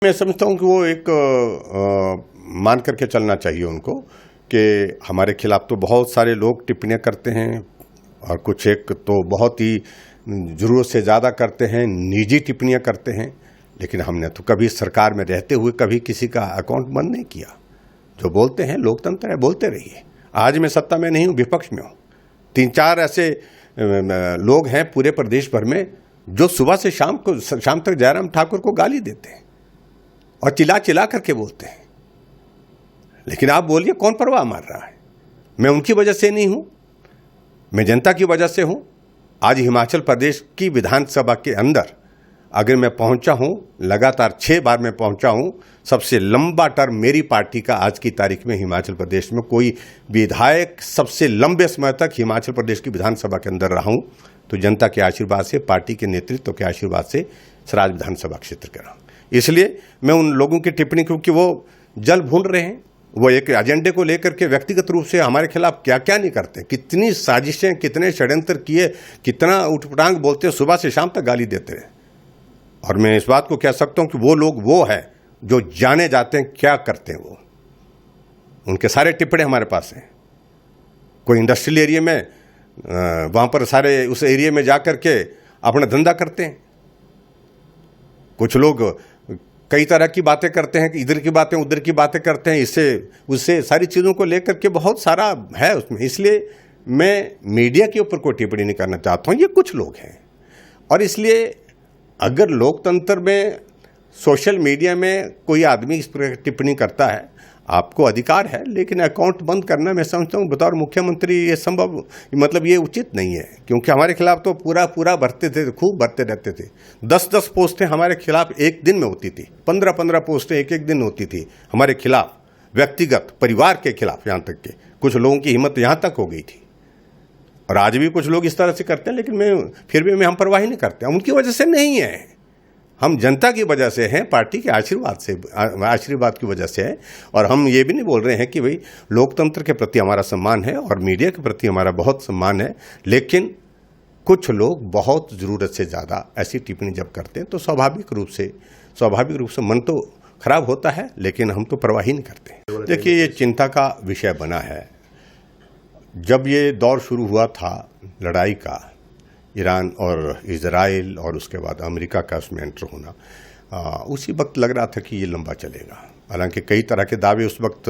मैं समझता हूं कि वो एक मान करके चलना चाहिए उनको कि हमारे खिलाफ तो बहुत सारे लोग टिप्पणियां करते हैं और कुछ एक तो बहुत ही जरूरत से ज़्यादा करते हैं, निजी टिप्पणियां करते हैं। लेकिन हमने तो कभी सरकार में रहते हुए कभी किसी का अकाउंट बंद नहीं किया। जो बोलते हैं लोकतंत्र है, बोलते रहिए। आज मैं सत्ता में नहीं हूं, विपक्ष में हूं। 3-4 ऐसे लोग हैं पूरे प्रदेश भर में जो सुबह से शाम तक जयराम ठाकुर को गाली देते हैं और चिल्ला चिल्ला करके बोलते हैं। लेकिन आप बोलिए कौन परवाह मार रहा है? मैं उनकी वजह से नहीं हूं, मैं जनता की वजह से हूं। आज हिमाचल प्रदेश की विधानसभा के अंदर अगर मैं पहुंचा हूं, लगातार 6 बार मैं पहुंचा हूं। सबसे लंबा टर्म मेरी पार्टी का आज की तारीख में हिमाचल प्रदेश में कोई विधायक सबसे लंबे समय तक हिमाचल प्रदेश की विधानसभा के अंदर रहा हूं तो जनता के आशीर्वाद से, पार्टी के नेतृत्व के आशीर्वाद से सराज विधानसभा क्षेत्र के रहा। इसलिए मैं उन लोगों की टिप्पणी, क्योंकि वो जल भून रहे हैं, वो एक एजेंडे को लेकर के व्यक्तिगत रूप से हमारे खिलाफ क्या क्या नहीं करते, कितनी साजिशें, कितने षड्यंत्र किए, कितना उठपटांग बोलते, सुबह से शाम तक गाली देते हैं। और मैं इस बात को कह सकता हूं कि वो लोग वो है जो जाने जाते हैं क्या करते हैं। वो उनके सारे टिप्पणी हमारे पास हैं। कोई इंडस्ट्रियल एरिया में वहां पर सारे उस एरिया में जाकर के अपना धंधा करते हैं। कुछ लोग कई तरह की बातें करते हैं कि इधर की बातें उधर की बातें करते हैं, इससे उससे सारी चीज़ों को लेकर के बहुत सारा है उसमें। इसलिए मैं मीडिया के ऊपर कोई टिप्पणी नहीं करना चाहता हूँ। ये कुछ लोग हैं और इसलिए अगर लोकतंत्र में, सोशल मीडिया में कोई आदमी इस प्रकार टिप्पणी करता है, आपको अधिकार है, लेकिन अकाउंट बंद करना मैं समझता हूँ बतौर मुख्यमंत्री ये संभव, मतलब ये उचित नहीं है। क्योंकि हमारे खिलाफ तो पूरा भरते थे, खूब भरते रहते थे। 10-10 पोस्टें हमारे खिलाफ एक दिन में होती थी, 15-15 पोस्टें एक दिन होती थी हमारे खिलाफ, व्यक्तिगत परिवार के खिलाफ। यहाँ तक के कुछ लोगों की हिम्मत यहाँ तक हो गई थी। और आज भी कुछ लोग इस तरह से करते हैं, लेकिन फिर भी हम परवाह नहीं करते। उनकी वजह से नहीं है, हम जनता की वजह से हैं, पार्टी के आशीर्वाद की वजह से है। और हम ये भी नहीं बोल रहे हैं कि भाई लोकतंत्र के प्रति हमारा सम्मान है और मीडिया के प्रति हमारा बहुत सम्मान है, लेकिन कुछ लोग बहुत ज़रूरत से ज़्यादा ऐसी टिप्पणी जब करते हैं तो स्वाभाविक रूप से मन तो खराब होता है, लेकिन हम तो परवाह ही नहीं करते। देखिए, ये चिंता का विषय बना है। जब ये दौर शुरू हुआ था लड़ाई का, ईरान और इजराइल और उसके बाद अमेरिका का उसमें एंटर होना, उसी वक्त लग रहा था कि ये लंबा चलेगा। हालांकि कई तरह के दावे उस वक्त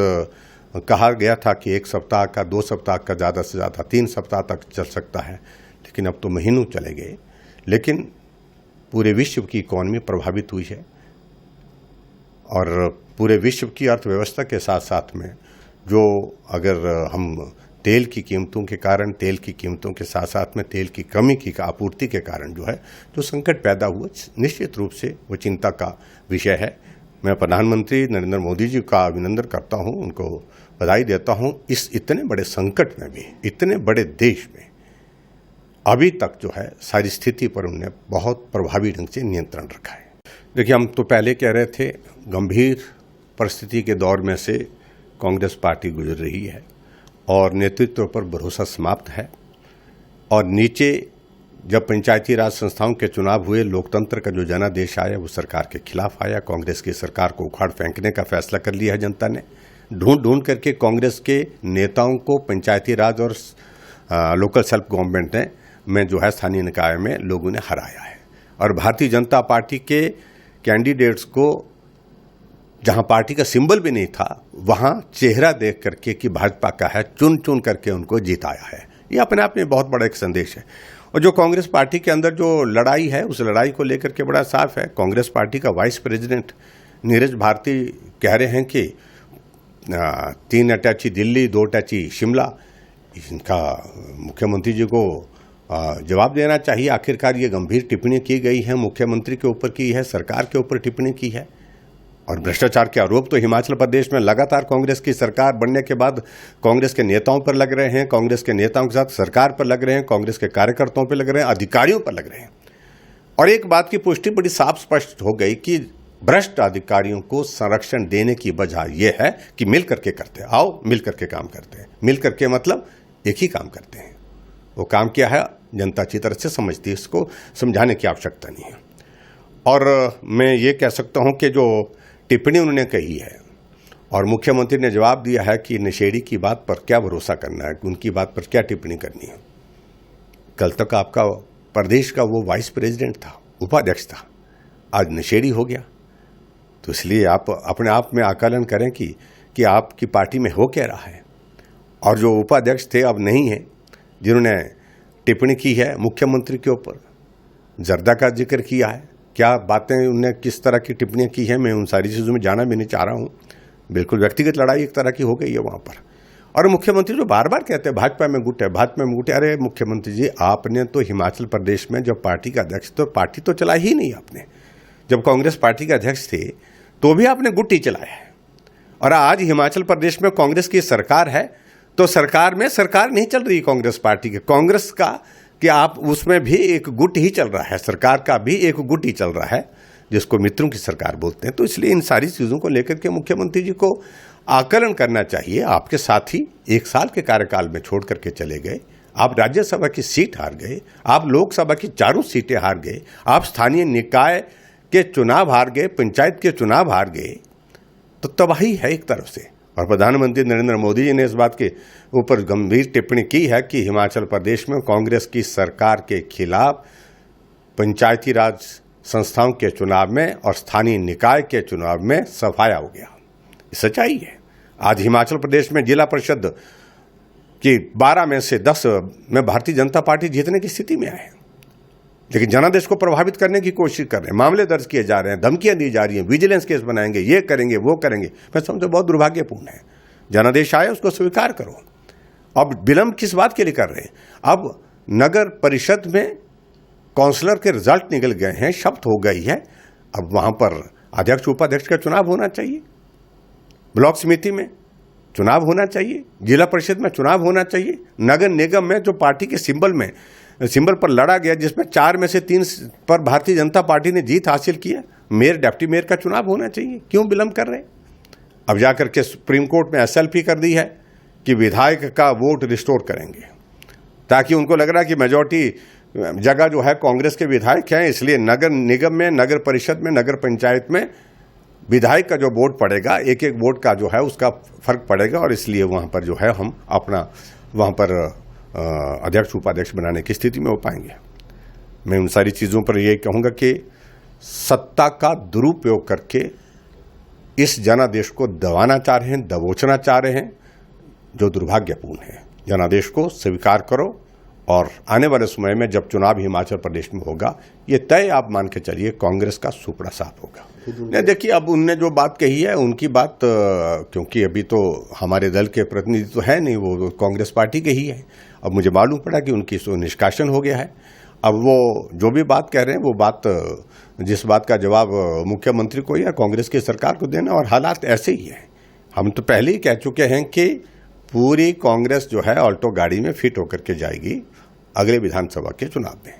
कहा गया था कि 1 सप्ताह का, 2 सप्ताह का, ज़्यादा से ज़्यादा 3 सप्ताह तक चल सकता है, लेकिन अब तो महीनों चले गए। लेकिन पूरे विश्व की इकॉनमी प्रभावित हुई है और पूरे विश्व की अर्थव्यवस्था के साथ साथ में जो, अगर हम तेल की कीमतों के कारण, तेल की कीमतों के साथ साथ में तेल की कमी की आपूर्ति के कारण जो है जो संकट पैदा हुआ, निश्चित रूप से वो चिंता का विषय है। मैं प्रधानमंत्री नरेंद्र मोदी जी का अभिनंदन करता हूं, उनको बधाई देता हूं। इस इतने बड़े संकट में भी, इतने बड़े देश में अभी तक जो है सारी स्थिति पर उन्होंने बहुत प्रभावी ढंग से नियंत्रण रखा है। देखिए, हम तो पहले कह रहे थे गंभीर परिस्थिति के दौर में से कांग्रेस पार्टी गुजर रही है और नेतृत्व पर भरोसा समाप्त है। और नीचे जब पंचायती राज संस्थाओं के चुनाव हुए, लोकतंत्र का जो जनादेश आया वो सरकार के खिलाफ आया। कांग्रेस की सरकार को उखाड़ फेंकने का फैसला कर लिया है जनता ने। ढूंढ करके कांग्रेस के नेताओं को पंचायती राज और लोकल सेल्फ गवर्नमेंट में जो है स्थानीय निकाय में लोगों ने हराया है। और भारतीय जनता पार्टी के कैंडिडेट्स को, जहां पार्टी का सिंबल भी नहीं था, वहां चेहरा देख करके कि भाजपा का है, चुन करके उनको जिताया है। ये अपने आप में बहुत बड़ा एक संदेश है। और जो कांग्रेस पार्टी के अंदर जो लड़ाई है, उस लड़ाई को लेकर के बड़ा साफ है। कांग्रेस पार्टी का वाइस प्रेसिडेंट नीरज भारती कह रहे हैं कि 3 अटैची दिल्ली, 2 अटैची शिमला। इनका मुख्यमंत्री जी को जवाब देना चाहिए। आखिरकार ये गंभीर टिप्पणी की गई है, मुख्यमंत्री के ऊपर की है, सरकार के ऊपर टिप्पणी की है। और भ्रष्टाचार के आरोप तो हिमाचल प्रदेश में लगातार कांग्रेस की सरकार बनने के बाद कांग्रेस के नेताओं पर लग रहे हैं, कांग्रेस के नेताओं के साथ सरकार पर लग रहे हैं, कांग्रेस के कार्यकर्ताओं पर लग रहे हैं, अधिकारियों पर लग रहे हैं। और एक बात की पुष्टि बड़ी साफ स्पष्ट हो गई कि भ्रष्ट अधिकारियों को संरक्षण देने की वजह यह है कि मिल करके करते हैं। आओ मिल करके काम करते हैं। मिल करके मतलब एक ही काम करते हैं। वो काम क्या है जनता अच्छी तरह से समझती है, इसको समझाने की आवश्यकता नहीं है। और मैं ये कह सकता हूँ कि जो टिप्पणी उन्होंने कही है और मुख्यमंत्री ने जवाब दिया है कि नशेड़ी की बात पर क्या भरोसा करना है, उनकी बात पर क्या टिप्पणी करनी है। कल तक आपका प्रदेश का वो वाइस प्रेसिडेंट था, उपाध्यक्ष था, आज नशेड़ी हो गया। तो इसलिए आप अपने आप में आकलन करें कि आपकी पार्टी में हो क्या रहा है। और जो उपाध्यक्ष थे अब नहीं है, जिन्होंने टिप्पणी की है मुख्यमंत्री के ऊपर, जर्दा का जिक्र किया है, क्या बातें उनने किस तरह की टिप्पणियां की है, मैं उन सारी चीज़ों में जाना भी नहीं चाह रहा हूँ। बिल्कुल व्यक्तिगत लड़ाई एक तरह की हो गई है वहाँ पर। और मुख्यमंत्री जो बार बार कहते हैं भाजपा में गुट है, भाजपा में गुट है। अरे मुख्यमंत्री जी, आपने तो हिमाचल प्रदेश में जब पार्टी का अध्यक्ष, तो पार्टी तो चलाई ही नहीं आपने। जब कांग्रेस पार्टी के अध्यक्ष थे तो भी आपने गुट ही चलाया है। और आज हिमाचल प्रदेश में कांग्रेस की सरकार है, तो सरकार में सरकार नहीं चल रही कांग्रेस पार्टी के, कांग्रेस का कि आप उसमें भी एक गुट ही चल रहा है, सरकार का भी एक गुट ही चल रहा है, जिसको मित्रों की सरकार बोलते हैं। तो इसलिए इन सारी चीज़ों को लेकर के मुख्यमंत्री जी को आकलन करना चाहिए। आपके साथी 1 साल के कार्यकाल में छोड़ करके चले गए, आप राज्यसभा की सीट हार गए, आप लोकसभा की 4 सीटें हार गए, आप स्थानीय निकाय के चुनाव हार गए, पंचायत के चुनाव हार गए, तो तबाही है एक तरफ से। और प्रधानमंत्री नरेंद्र मोदी जी ने इस बात के ऊपर गंभीर टिप्पणी की है कि हिमाचल प्रदेश में कांग्रेस की सरकार के खिलाफ पंचायती राज संस्थाओं के चुनाव में और स्थानीय निकाय के चुनाव में सफाया हो गया। सच्चाई है। आज हिमाचल प्रदेश में जिला परिषद की 12 में से 10 में भारतीय जनता पार्टी जीतने की स्थिति में है, लेकिन जनादेश को प्रभावित करने की कोशिश कर रहे हैं, मामले दर्ज किए जा रहे हैं, धमकियां दी जा रही हैं, विजिलेंस केस बनाएंगे, ये करेंगे, वो करेंगे। मैं समझता हूं बहुत दुर्भाग्यपूर्ण है। जनादेश आए, उसको स्वीकार करो। अब विलंब किस बात के लिए कर रहे हैं? अब नगर परिषद में काउंसलर के रिजल्ट निकल गए हैं, शपथ हो गई है, अब वहां पर अध्यक्ष उपाध्यक्ष का चुनाव होना चाहिए, ब्लॉक समिति में चुनाव होना चाहिए, जिला परिषद में चुनाव होना चाहिए, नगर निगम में जो पार्टी के सिंबल पर लड़ा गया, जिसमें 4 में से 3 पर भारतीय जनता पार्टी ने जीत हासिल किया, मेयर डिप्टी मेयर का चुनाव होना चाहिए। क्यों विलंब कर रहे हैं? अब जाकर के सुप्रीम कोर्ट में SLP कर दी है कि विधायक का वोट रिस्टोर करेंगे, ताकि उनको लग रहा है कि मेजॉरिटी जगह जो है कांग्रेस के विधायक हैं, इसलिए नगर निगम में, नगर परिषद में, नगर पंचायत में विधायक का जो वोट पड़ेगा, एक एक वोट का जो है उसका फर्क पड़ेगा, और इसलिए वहां पर जो है हम अपना वहां पर अध्यक्ष उपाध्यक्ष बनाने की स्थिति में हो पाएंगे। मैं उन सारी चीज़ों पर यही कहूँगा कि सत्ता का दुरुपयोग करके इस जनादेश को दबाना चाह रहे हैं, दबोचना चाह रहे हैं, जो दुर्भाग्यपूर्ण है। जनादेश को स्वीकार करो, और आने वाले समय में जब चुनाव हिमाचल प्रदेश में होगा, ये तय आप मान के चलिए कांग्रेस का सुपड़ा साफ होगा। नहीं, देखिए, अब उनने जो बात कही है उनकी बात, क्योंकि अभी तो हमारे दल के प्रतिनिधि तो है नहीं, वो कांग्रेस पार्टी के ही है। अब मुझे मालूम पड़ा कि उनकी निष्कासन हो गया है। अब वो जो भी बात कह रहे हैं, वो बात, जिस बात का जवाब मुख्यमंत्री को या कांग्रेस की सरकार को देना, और हालात ऐसे ही हैं। हम तो पहले ही कह चुके हैं कि पूरी कांग्रेस जो है ऑल्टो गाड़ी में फिट होकर के जाएगी अगले विधानसभा के चुनाव में।